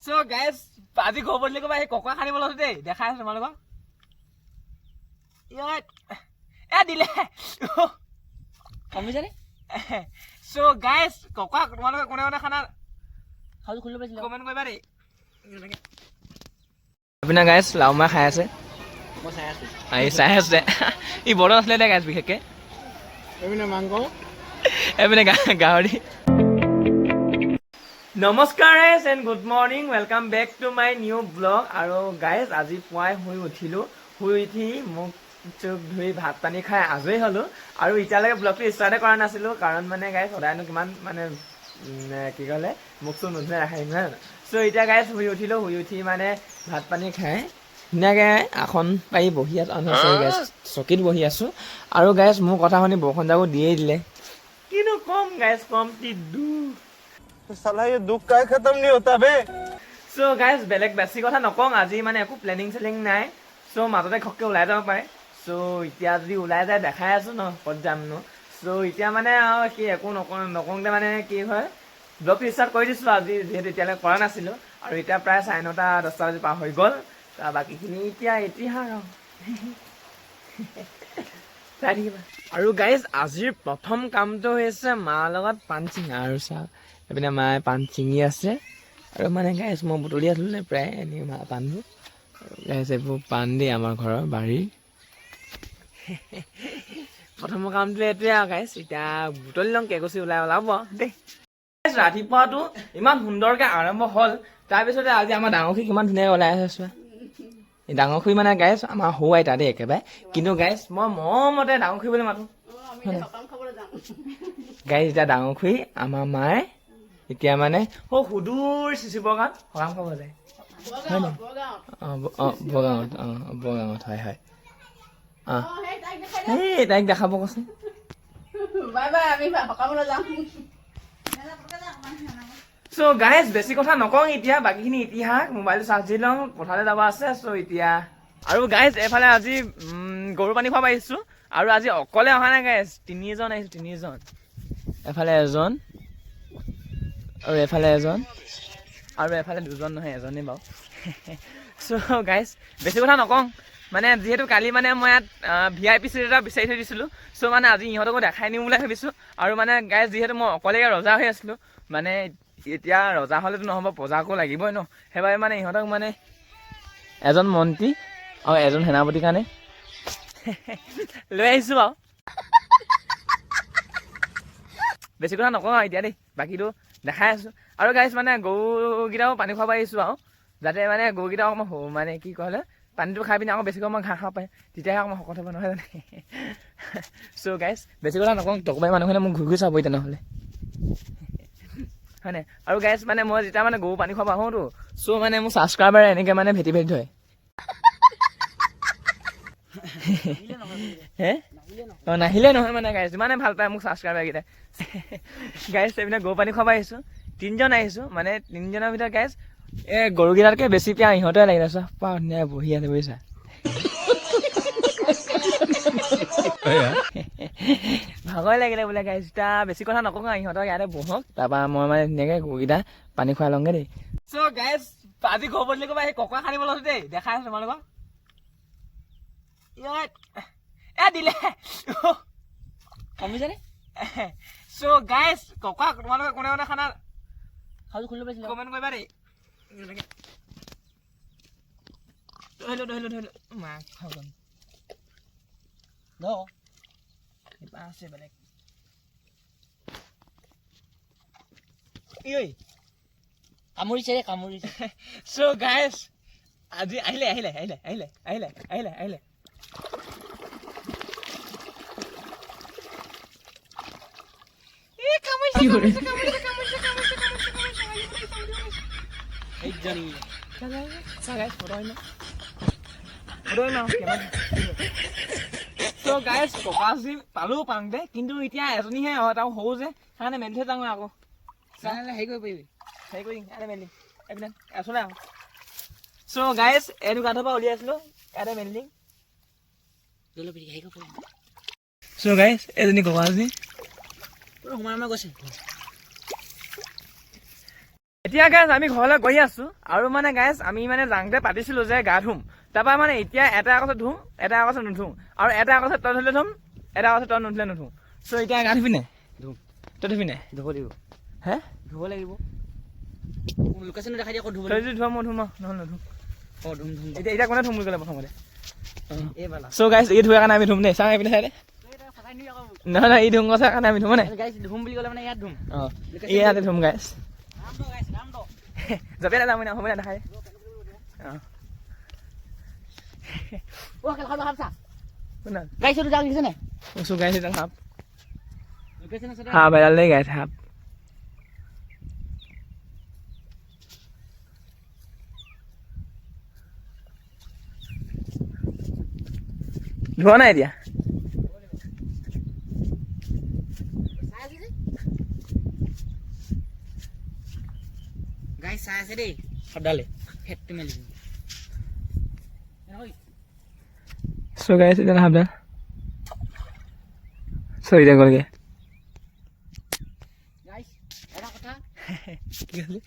So guys, আজি খবৰলৈ কবা এই ককা খানিব লৈছো দেই দেখাই আছো তোমালোকক এ দিলে কমিছে নে so guys ককা তোমালোকে কোনে কোনে খানা খাও খুলি পাইছিল কমেন্ট কৰিবা দেই আপুনি গাইস লাউমা খাই আছে মই চাই আছো চাই আছে ই বড় আছিলে দে গাইস বিশেষকে এবিনে মাংস এবিনে গাহৰি নমস্কাৰ guys and good morning welcome back to my new blog আৰু গাইস আজি পুৱাই শুই উঠি মোক চোখ ধুই ভাত পানী খাই আজৰি হলো আৰু এতিয়ালৈকে ব্লগটো ষ্টাৰ্ট কৰা নাছিলো কাৰণ মানে গাইস সদায়নো কিমান মানে কি ক'লে মোক চোন নুধুৱাই ৰাখিম নহয় সো এতিয়া গাইস শুই উঠি মানে ভাত পানী খাই ধুনীয়াকৈ আসন পাৰি বহি আছো গাইস চকীত বহি আছো আৰু গাইস মোৰ কথা শুনি বৰষুণ যাবো দিয়েই দিলে কিনো কম গাইস কম কি দুখ साला ये दुख का खत्म नहीं होता बे सो गाइस बेलेग बेसी কথা নকং আজি মানে একো প্ল্যানিং সেলিং নাই সো মাজতে খককে ওলাই যাব পাৰে সো ইতিয়া যদি ওলাই যায় দেখাই আছো ন কত যাম ন সো ইতিয়া মানে কি একো নকংতে মানে কি হয় ব্লগ ষ্টাৰ্ট কৰি দিছো আজি যেহেতু এতিয়ালৈ কৰা নাছিলো আৰু এতিয়া প্ৰায় 9:30 10টা বাজি পাৰ হৈ গ'ল তা বাকিখিনি এতিয়া ইতিহাস আৰু গাইস আজিৰ প্ৰথম কামটো হৈছে মা লগত পান চিঙা আৰু চাহ এপিনে মায়ে পান চিঙি আছে আৰু মানে গাইস মই বুটলি আছিলো নে প্ৰায় এনে পানবোৰ গাইস এইবোৰ পান দি আমাৰ ঘৰৰ বাৰী প্ৰথম কামটো এইটোৱে গাইস এতিয়া বুটলি লওঁ কেগচি ওলাব দেই ৰাতিপুৱাটো ইমান সুন্দৰকৈ আৰম্ভ হ'ল তাৰপিছতে আজি আমাৰ ডাঙৰখি কিমান ধুনীয়াকৈ ওলাই আছে এই ডাঙৰখি মানে গাইস আমাৰ সৌ আইতা দেই একেবাৰে কিন্তু গাইস মই মৰমতে ডাঙৰখি বুলি মাতো গাইস এতিয়া ডাঙৰখি আমাৰ মায়ে এতিয়া মানে সুদূৰ চিচিবৰ গাঁৱত সকাম খাব যায় হয় নে বগাঁৱত হয় তাইক দেখাব কৈছে সো গাইস বেছি কথা নকওঁ এতিয়া বাকীখিনি ইতিহাস মোবাইলটো চাৰ্জ দি লওঁ পথাৰলৈ যাব আছে সো এতিয়া আৰু গাইস এফালে আজি গৰু পানী খুৱাব আহিছো আৰু আজি অকলে অহা নাই গাইস তিনিজন এফালে এজন আৰু এফালে এজন আৰু এফালে দুজন নহয় এজনেই বাৰু সো গাইস বেছি কথা নকওঁ মানে যিহেতু কালি মানে মই ইয়াত VIP চিট এটা বিচাৰি থৈ দিছিলোঁ সো মানে আজি ইহঁতকো দেখাই নিম বুলি ভাবিছোঁ আৰু মানে গাইস যিহেতু মই অকলে ৰজা হৈ আছিলোঁ মানে এতিয়া ৰজা হ'লেতো নহ'ব প্ৰজাকো লাগিবই ন সেইবাবে মানে ইহঁতক মানে এজন মন্ত্ৰী আৰু এজন সেনাপতিৰ কাৰণে লৈ আহিছোঁ আৰু বেছি কথা নকওঁ আৰু এতিয়া দেই বাকীটো দেখাই আছোঁ আৰু গাইস মানে গৰুকেইটাও পানী খুৱাব আহিছোঁ আৰু যাতে মানে গৰুকেইটাও অকণমান মানে কি ক'লে পানীটো খাই পিনি আকৌ বেছিকৈ মই ঘাঁহ খাব পাৰে তেতিয়াহে অকণমান শকত হ'ব নহয় জানে চ' গাইস বেছি কথা নকওঁ টকবাই মানুহখিনে মোক ঘূৰি চাবই তেনেহ'লে হয় নাই আৰু গাইস মানে মই যেতিয়া মানে গৰু পানী খুৱাব আহোঁতো চ' মানে মোৰ ছাবস্ক্ৰাইবাৰে এনেকৈ মানে ভেটি থয় হে নাহিলে নহয় মানে গাইস যিমানে ভাল পায় মোক ছাবস্ক্ৰাইবাৰকেইটা গাইস এইপিনে গৰু পানী খুৱাব আহিছোঁ 3জন আহিছোঁ মানে 3জনৰ ভিতৰত গাইস এই গৰুকেইটাতকৈ বেছি পিয়া ইহঁতে লাগিলে চোৱা পাওঁ ধুনীয়া বহি আছে বুজিছা ভাগৰ লাগিলে বোলে গাইস এতিয়া বেছি কথা নকওঁ ইহঁতক ইয়াতে বহক তাৰপৰা মই মানে ধুনীয়াকৈ গৰুকেইটা পানী খুৱাই লওঁগৈ দেই চ' গাইস আজি খবৰলৈ ক'বা এই ককা খানিব লৈছো দেই দেখাই আছো তোমালোকক এ দিলে কমিছে নে চ' গাইস ককা তোমালোকে কোনে কোনে খানা খাও খুলি পাইছিল কমেন্ট কৰিবা দেই ধৰিলো মাক খাব আছে বেলেগ কামুৰিছে চ' গাইস আজি আহিলে পাওঁতে কিন্তু এতিয়া এজনীহে হয় তাও সৰু যে সেইকাৰণে মেলি থৈ যাওঁ আকৌ হেৰি কৰিব পাৰিবি হেৰি কৰি মেলি এইপিনে আছোনে আকৌ চ' গাইস এইটো গাঁঠৰ পৰা উলিয়াইছিলোঁ ইয়াতে মেলি চ' গাইস এজনী ককা আজি সোমাই গৈছে এতিয়া গাইজ আমি ঘৰলৈ গৈ আছো আৰু মানে গাইজ আমি মানে যাওঁতে পাতিছিলো যে গা ধুম তাৰপৰা মানে এতিয়া এটা কৈছে ধুম এটা কৈছে নুধুম আৰু এটা কৈছে তই ধুলে ধুম এটা কৈছে তই নুধুলে নুধুম চ' এতিয়া গা ধুবি নাই ধুম তই ধুবি নাই ধুব লাগিব হে ধুব লাগিব লোকেশ্যন দেখাই দিয়া ক'ত ধুব তই লাগিব যদি ধুৱ মই ধুম নহ'লে নুধুম অঁ ধুম ধুম এতিয়া কোনে ধুম বুলি ক'লে প্ৰথমতে এই বালা চ' গাইজ এই ধুৱাৰ কাৰণে আমি ধুম দেই চাওঁ এইপিনে চাই দে নহয় নহয় ই ধুম কৈছে কাৰণে আমি ধুম নে গাইছ ধুম বুলি ক'লে মানে ইয়াত ধুম অঁ ইয়াতে ধুম গাইজ নাম দ গাইছ নাম দ যাবি না যাম হ'ব না দেখাই অঁ অ' খেলখন দেখাম চা শুনা গাইছ এইটো জাল দেখিছে নাই চ' গাইজ এটা সাপ লোকেশ্যন আছে সাপ এডাল দেই গাইজ সাপ ধোৱা নাই এতিয়া গাইছ চাই আছে দেই সদালে হেডটো মেলি চ' গাইজ এতিয়া সাপডাল চ' এতিয়া গ'লগে গাইছ এটা কথা কি হ'লে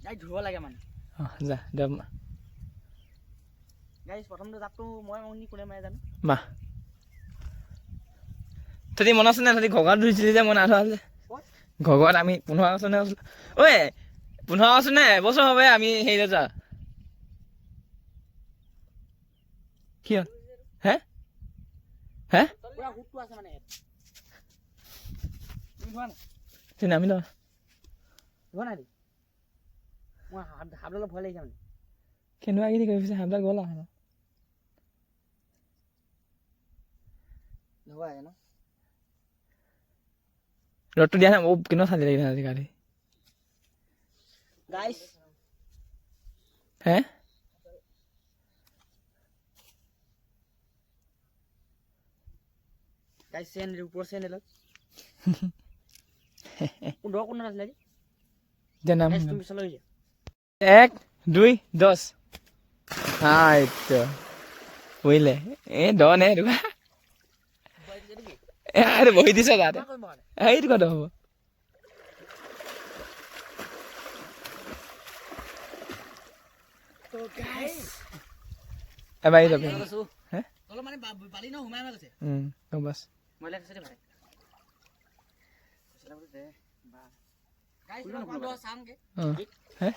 গাইছ ধুব লাগে মানে অঁ যা দে গাইছ প্ৰথমটো জাপটো মই মনি কোনে মাৰে জানো মা তহঁতি মনত আছে নে তহঁতি ঘগত ধুইছিলি যে মই নাধোৱা যে ঘগত আমি 15 আগষ্ট নে আছিলোঁ ঐ 15 আগষ্ট নে এবছৰ হ'ব আমি হেৰিলৈ যোৱা কি হ'ল হে হে পুৰা হুকটো আছে মানে তুমি ধোৱা নাই তুই নামি ল ধোৱা নাই মই হাবডালত ভয় লাগিছে মানে কেনেকুৱা কি কৰি পিছে সাপডাল গ'ল আৰু ধোৱা আছে ন ৰ'দটো দিয়া নাই কেনেকুৱা চালি লাগিলে আজি গাড়ী গাইছ হে গাইছ চেনেল ওপৰ চেনেলত কোন আছিলে আজি দে নাম গাইছ তুমি চলাই যোৱা 1 2 10 আইতো বুঝলে এ ডনে ৰুবা আৰে বহি দিছ তাতে এইটো কথা হ'ব তো গাইছ এবাৰ যাবি হে অলপ মানে বালি ন হুমাই গৈছে গম পাইছ মই লাগিছে দেই ভাই দে বা গাইছ কোন চামগে হে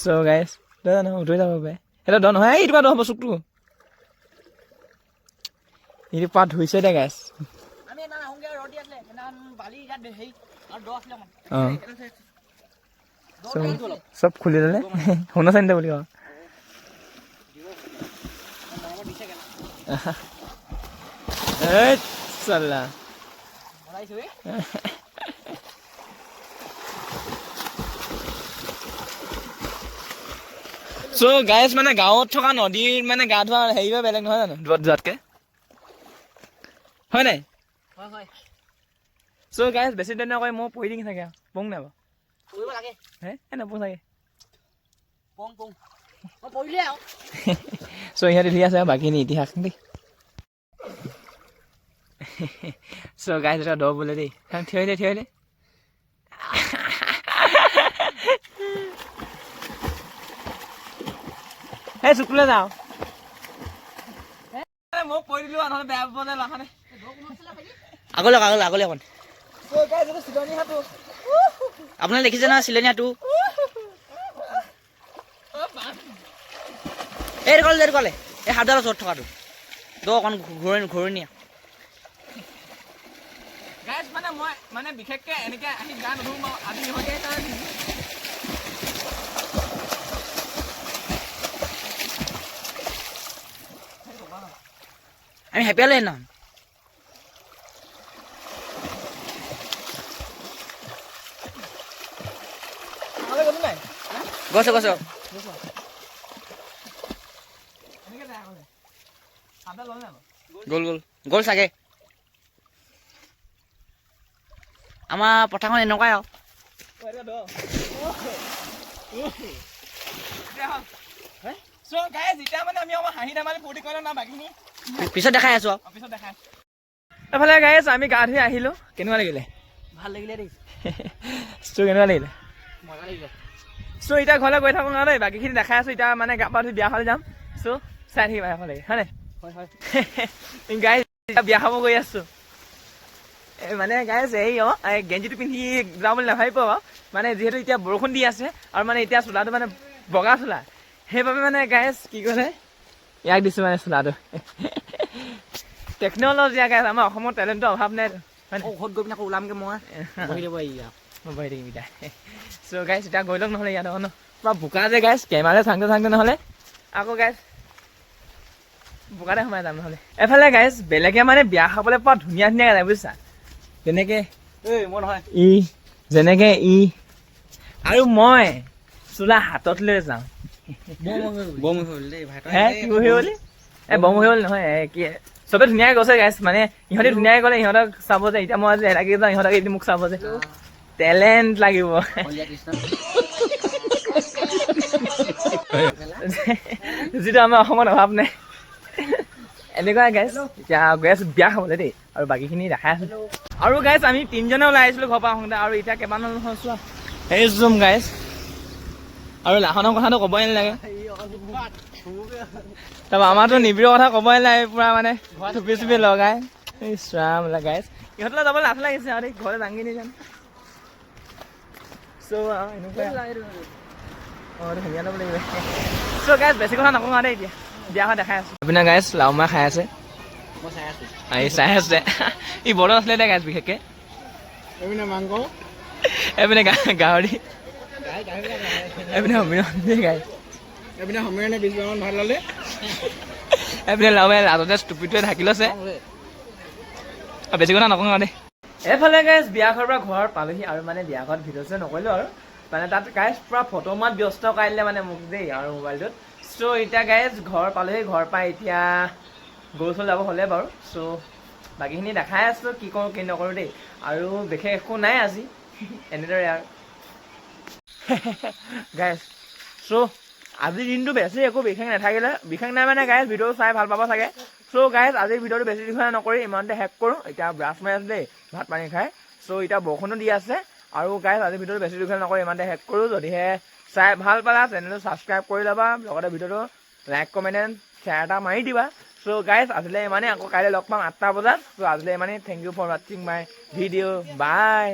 চ' গাইছ দাদা নহয় উঠি যাব পাৰে এটা দ নহয় এইটো পাত হ'ব চুকটো এইটো পাত ধুইছে দে গাইছ আমি না আহোগে ৰড দি আছিলে না বালি ইয়াত হেই আৰু দ আছিলে মানে চব খুলি ল'লে শুনা চাই দে বুলি কওঁ এই চাল্লা চ' গাইজ মানে গাঁৱত থকা নদীৰ মানে গা ধোৱা হেৰিও বেলেগ নহয় জানো দূৰত যোৱাতকে হয় নাই হয় হয় চ' গাইজ বেছি দিন নকয় মই পঢ়ি দিম চাগে পং নাই বাৰু কৰিব লাগে হে নপঢ়ো চাগে পং পং মই পঢ়িলে আৰু চ' ইহঁতে ধুই আছে বাকীখিনি ইতিহাস দেই চ' গাইজ এটা দ বোলে দেই থিয় দে এই চুকুলে যাওঁ মই পঢ়ি দিলোঁ নহ'লে বেয়া পাব যে লাখানে আগলৈ অকণ আপোনালোকে দেখিছে নহয় চিলনীয়াটো এই কলে এই হাতডালৰ ওচৰত থকাটো দ অকণ ঘূৰণীয়া গাইজ মানে মই মানে বিশেষকৈ এনেকৈ আহি গা নুধুম বাৰু আজি ইহঁতে আমি হেপিয়ালে ন গৈছে গ'ল চাগে আমাৰ পথাৰখন এনেকুৱাই আৰু পিছত দেখাই আছো এফালে গাইছ আমি গা ধুই আহিলো কেনেকুৱা লাগিলে ভাল লাগিলে দেই কেনেকুৱা লাগিলে মজা লাগিলে চ' এতিয়া ঘৰলৈ গৈ থাকোঁ আৰু দেই বাকীখিনি দেখাই আছোঁ এতিয়া মানে গা পা ধুই বিয়া খাবলৈ যাম চ' চাই থাকিবা এফালে হয় নাই হয় হয় গাইজ এতিয়া বিয়া খাব গৈ আছোঁ মানে গাইজ এই গেঞ্জিটো পিন্ধি যাওঁ বুলি নাভাবিব মানে যিহেতু এতিয়া বৰষুণ দি আছে আৰু মানে এতিয়া চোলাটো মানে বগা চোলা সেইবাবে মানে গাইজ কি ক'লে ইয়াক দিছোঁ মানে চোলাটো টেকন'লজি গাইজ আমাৰ অসমত টেলেণ্টৰ অভাৱ নাই ঘৰত গৈ পিনে আকৌ ওলামগৈ মই বহি দিব মই বহি থাকিম এতিয়া চ' গাইজ এতিয়া গৈ লওক নহ'লে ইয়াত ন পুৰা বোকা যে গাইজ কেমেৰা চাংতে নহ'লে আকৌ গাইজ বোকাতে সোমাই যাম নহ'লে এফালে গাইজ বেলেগে মানে বিয়া খাবলৈ পুৰা ধুনীয়া ধুনীয়া যায় বুজিছা যেনেকে মই নহয় যেনেকে আৰু মই চোলা হাতত লৈ যাওঁ বম হ'ল দেই ভাই হে কি বহি বুলি বম হৈ হ'ল নহয় কি চবে ধুনীয়াকৈ গৈছে গাইজ মানে ইহঁতে ধুনীয়াকৈ গ'লে ইহঁতক চাব যে এতিয়া মই যে লাগি যাওঁ ইহঁতক এতিয়া মোক চাব যে টেলেণ্ট লাগিব যিটো আমাৰ অসমত অভাৱ নাই এনেকুৱা গাইজ এতিয়া গৈ আছোঁ বিয়া খাবলৈ দেই আৰু বাকীখিনি দেখাই আছোঁ আৰু গাইজ আমি তিনিজনে ওলাই আহিছিলোঁ ঘৰৰ পৰা আহোঁতে আৰু এতিয়া কেইবাজন হৈছোঁ সেই জুম গাইজ আৰু লাহনৰ কথাটো ক'বই নালাগে তাৰপৰা আমাৰতো নিবিড়ৰ কথা ক'বই নালাগে পূৰা মানে থুপি চুপি লগাই ইছৰাম গাইজ ইহঁতলৈ যাবলৈ লাভ লাগিছে আৰু ঘৰলৈ দাঙি নিজান চ' এনেকুৱা ধুনীয়া ল'ব লাগিব চ' গাইজ বেছি কথা নকওঁ আৰু দেই এতিয়া বিয়া হোৱা দেখাই আছোঁ আপোনাৰ গাইজ লাও মাহ খাই আছে চাই আছে ই বৰ আছিলে দে গাইজ বিশেষকৈ মাংস এইপিনে গাহৰি এইপিনে সমিৰণ গাই এইপিনে সমিৰণে 20 বাৰমান ভাল ল'লে এইপিনে লাওৱে লাজতে টুপিটোৱে ঢাকি লৈছে বেছি কথা নকওঁ আৰু দেই এইফালে গাইজ বিয়া ঘৰৰ পৰা ঘৰ পালোহি আৰু মানে বিয়া ঘৰত ভিডিঅ' চিডিঅ' নকৰিলোঁ আৰু মানে তাত গাইজ পূৰা ফটো মাত ব্যস্ত কৰাই দিলে মানে মোক দেই আৰু মোবাইলটোত চ' এতিয়া গাইজ ঘৰ পালোহি ঘৰ পাই এতিয়া গৰু চল যাব হ'লে বাৰু চ' বাকীখিনি দেখাই আছোঁ কি কৰোঁ কি নকৰোঁ দেই আৰু বিশেষ একো নাই আজি এনেদৰে আৰু গাইজ চ' আজিৰ দিনটো বেছি একো বিশেষ নাথাকিলে বিশেষ নাই মানে গাইজ ভিডিঅ' চাই ভাল পাব চাগে চ' গাইজ আজিৰ ভিডিঅ'টো বেছি দীঘলীয়া নকৰি ইমানতে শেষ কৰোঁ এতিয়া ব্ৰাছ মাৰি আছোঁ দেই ভাত পানী খাই চ' এতিয়া বৰষুণো দি আছে আৰু গাইজ আজিৰ ভিডিঅ'টো বেছি দীঘলীয়া নকৰি ইমানতে শেষ কৰোঁ যদিহে চাই ভাল পালা চেনেলটো ছাবস্ক্ৰাইব কৰি ল'বা লগতে ভিডিঅ'টো লাইক কমেণ্ট এণ্ড শ্বেয়াৰ এটা মাৰি দিবা চ' গাইজ আজিলৈ ইমানেই আকৌ কাইলৈ লগ পাম 8টা বজাত চ' আজিলৈ ইমানেই থেংক ইউ ফৰ ৱাচিং মাই ভিডিঅ' বাই